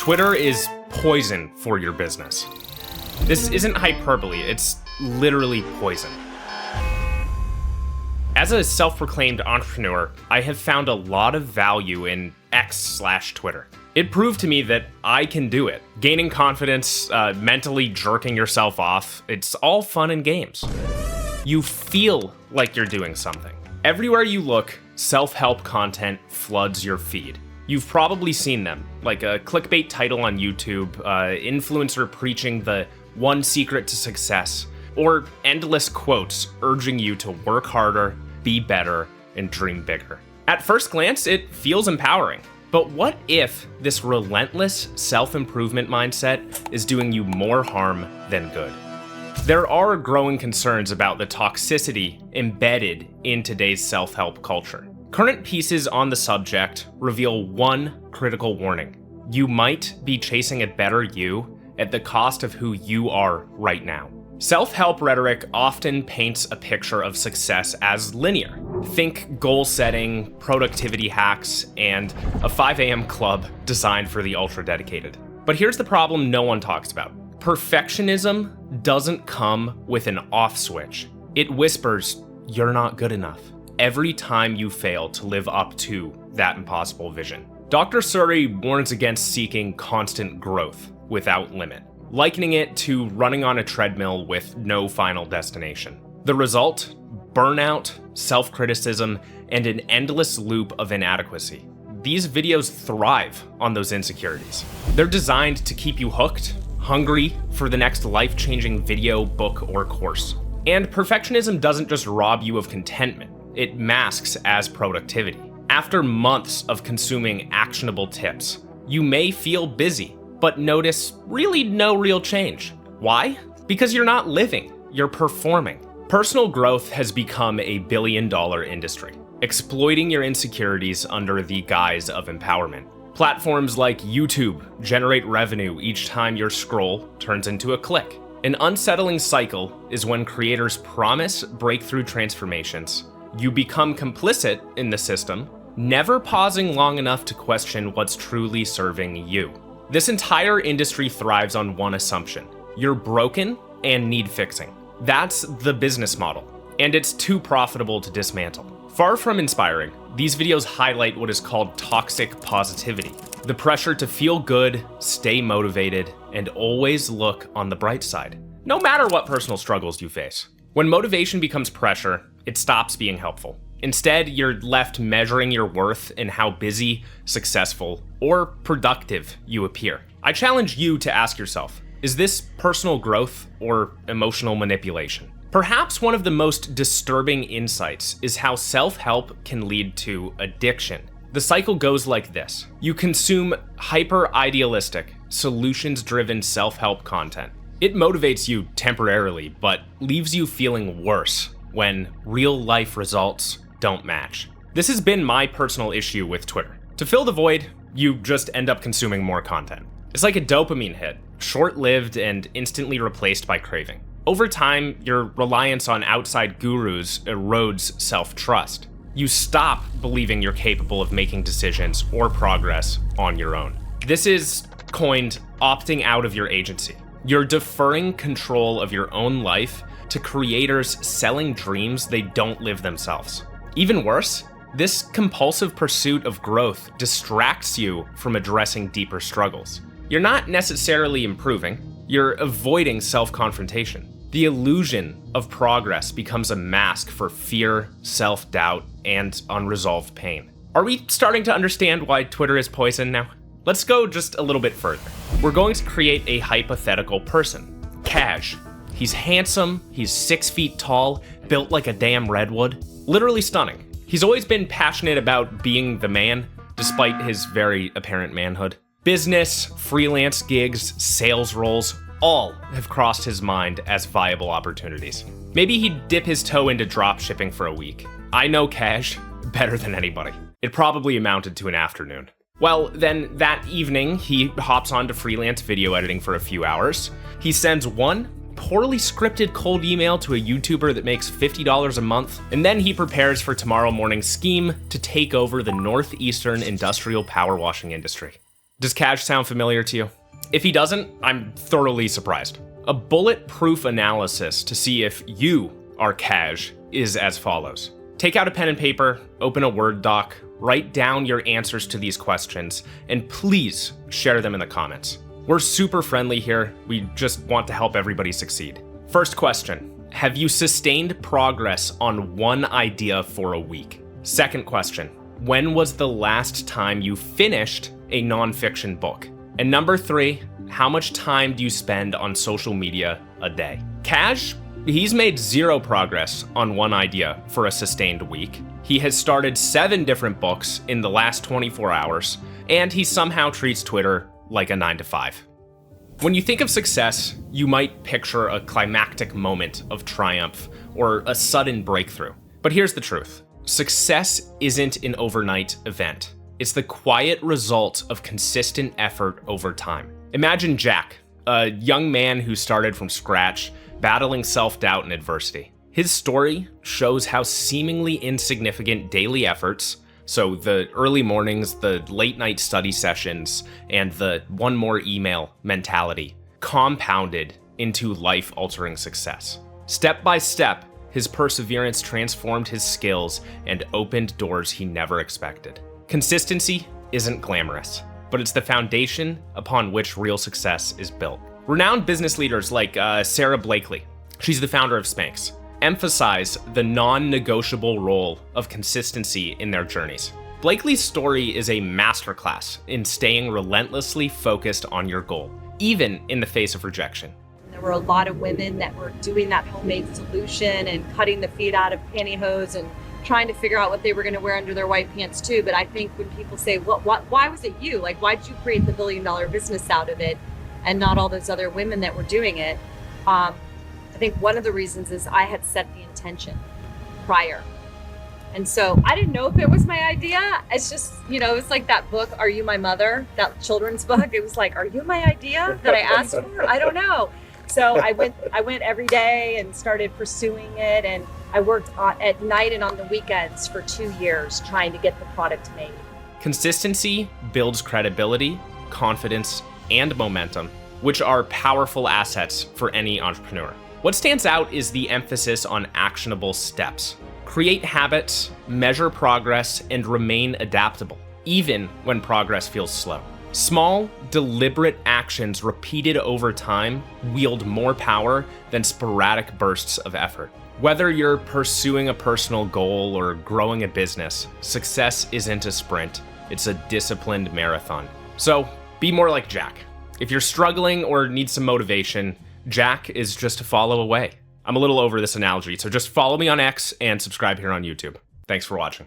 Twitter is poison for your business. This isn't hyperbole, it's literally poison. As a self-proclaimed entrepreneur, I have found a lot of value in X/Twitter. It proved to me that I can do it. Gaining confidence, mentally jerking yourself off, it's all fun and games. You feel like you're doing something. Everywhere you look, self-help content floods your feed. You've probably seen them, like a clickbait title on YouTube, influencer preaching the one secret to success, or endless quotes urging you to work harder, be better, and dream bigger. At first glance, it feels empowering. But what if this relentless self-improvement mindset is doing you more harm than good? There are growing concerns about the toxicity embedded in today's self-help culture. Current pieces on the subject reveal one critical warning. You might be chasing a better you at the cost of who you are right now. Self-help rhetoric often paints a picture of success as linear. Think goal setting, productivity hacks, and a 5 a.m. club designed for the ultra-dedicated. But here's the problem no one talks about. Perfectionism doesn't come with an off switch. It whispers, "You're not good enough," every time you fail to live up to that impossible vision. Dr. Suri warns against seeking constant growth without limit, likening it to running on a treadmill with no final destination. The result? Burnout, self-criticism, and an endless loop of inadequacy. These videos thrive on those insecurities. They're designed to keep you hooked, hungry for the next life-changing video, book, or course. And perfectionism doesn't just rob you of contentment. It masks as productivity. After months of consuming actionable tips, you may feel busy, but notice really no real change. Why? Because you're not living, you're performing. Personal growth has become a billion-dollar industry, exploiting your insecurities under the guise of empowerment. Platforms like YouTube generate revenue each time your scroll turns into a click. An unsettling cycle is when creators promise breakthrough transformations. You become complicit in the system, never pausing long enough to question what's truly serving you. This entire industry thrives on one assumption: you're broken and need fixing. That's the business model, and it's too profitable to dismantle. Far from inspiring, these videos highlight what is called toxic positivity, the pressure to feel good, stay motivated, and always look on the bright side, no matter what personal struggles you face. When motivation becomes pressure, it stops being helpful. Instead, you're left measuring your worth in how busy, successful, or productive you appear. I challenge you to ask yourself, is this personal growth or emotional manipulation? Perhaps one of the most disturbing insights is how self-help can lead to addiction. The cycle goes like this. You consume hyper-idealistic, solutions-driven self-help content. It motivates you temporarily, but leaves you feeling worse when real-life results don't match. This has been my personal issue with Twitter. To fill the void, you just end up consuming more content. It's like a dopamine hit, short-lived and instantly replaced by craving. Over time, your reliance on outside gurus erodes self-trust. You stop believing you're capable of making decisions or progress on your own. This is coined opting out of your agency. You're deferring control of your own life to creators selling dreams they don't live themselves. Even worse, this compulsive pursuit of growth distracts you from addressing deeper struggles. You're not necessarily improving, you're avoiding self-confrontation. The illusion of progress becomes a mask for fear, self-doubt, and unresolved pain. Are we starting to understand why Twitter is poison now? Let's go just a little bit further. We're going to create a hypothetical person, Cash. He's handsome, he's 6 feet tall, built like a damn redwood. Literally stunning. He's always been passionate about being the man, despite his very apparent manhood. Business, freelance gigs, sales roles, all have crossed his mind as viable opportunities. Maybe he'd dip his toe into dropshipping for a week. I know Cash better than anybody. It probably amounted to an afternoon. Well, then that evening, he hops onto freelance video editing for a few hours. He sends one poorly scripted cold email to a YouTuber that makes $50 a month, and then he prepares for tomorrow morning's scheme to take over the northeastern industrial power washing industry. Does Cash sound familiar to you? If he doesn't, I'm thoroughly surprised. A bulletproof analysis to see if you are Cash is as follows. Take out a pen and paper, open a Word doc, write down your answers to these questions, and please share them in the comments. We're super friendly here. We just want to help everybody succeed. First question. Have you sustained progress on one idea for a week? Second question. When was the last time you finished a nonfiction book? And number 3, how much time do you spend on social media a day? Cash, he's made 0 progress on one idea for a sustained week. He has started 7 different books in the last 24 hours, and he somehow treats Twitter like a 9-to-5. When you think of success, you might picture a climactic moment of triumph or a sudden breakthrough. But here's the truth. Success isn't an overnight event. It's the quiet result of consistent effort over time. Imagine Jack, a young man who started from scratch, battling self-doubt and adversity. His story shows how seemingly insignificant daily efforts, so the early mornings, the late night study sessions, and the one more email mentality, compounded into life-altering success. Step by step, his perseverance transformed his skills and opened doors he never expected. Consistency isn't glamorous, but it's the foundation upon which real success is built. Renowned business leaders like Sara Blakely, she's the founder of Spanx, emphasize the non-negotiable role of consistency in their journeys. Blakely's story is a masterclass in staying relentlessly focused on your goal, even in the face of rejection. There were a lot of women that were doing that homemade solution and cutting the feet out of pantyhose and trying to figure out what they were going to wear under their white pants too. But I think when people say, why was it you? Like, why did you create the $1 billion business out of it and not all those other women that were doing it? I think one of the reasons is I had set the intention prior. And so I didn't know if it was my idea. It's just, it's like that book, Are You My Mother? That children's book. It was like, are you my idea that I asked for? I don't know. So I went every day and started pursuing it. And I worked at night and on the weekends for 2 years trying to get the product made. Consistency builds credibility, confidence, and momentum, which are powerful assets for any entrepreneur. What stands out is the emphasis on actionable steps. Create habits, measure progress, and remain adaptable, even when progress feels slow. Small, deliberate actions repeated over time wield more power than sporadic bursts of effort. Whether you're pursuing a personal goal or growing a business, success isn't a sprint, it's a disciplined marathon. So be more like Jack. If you're struggling or need some motivation, Jack is just a follow away. I'm a little over this analogy, so just follow me on X and subscribe here on YouTube. Thanks for watching.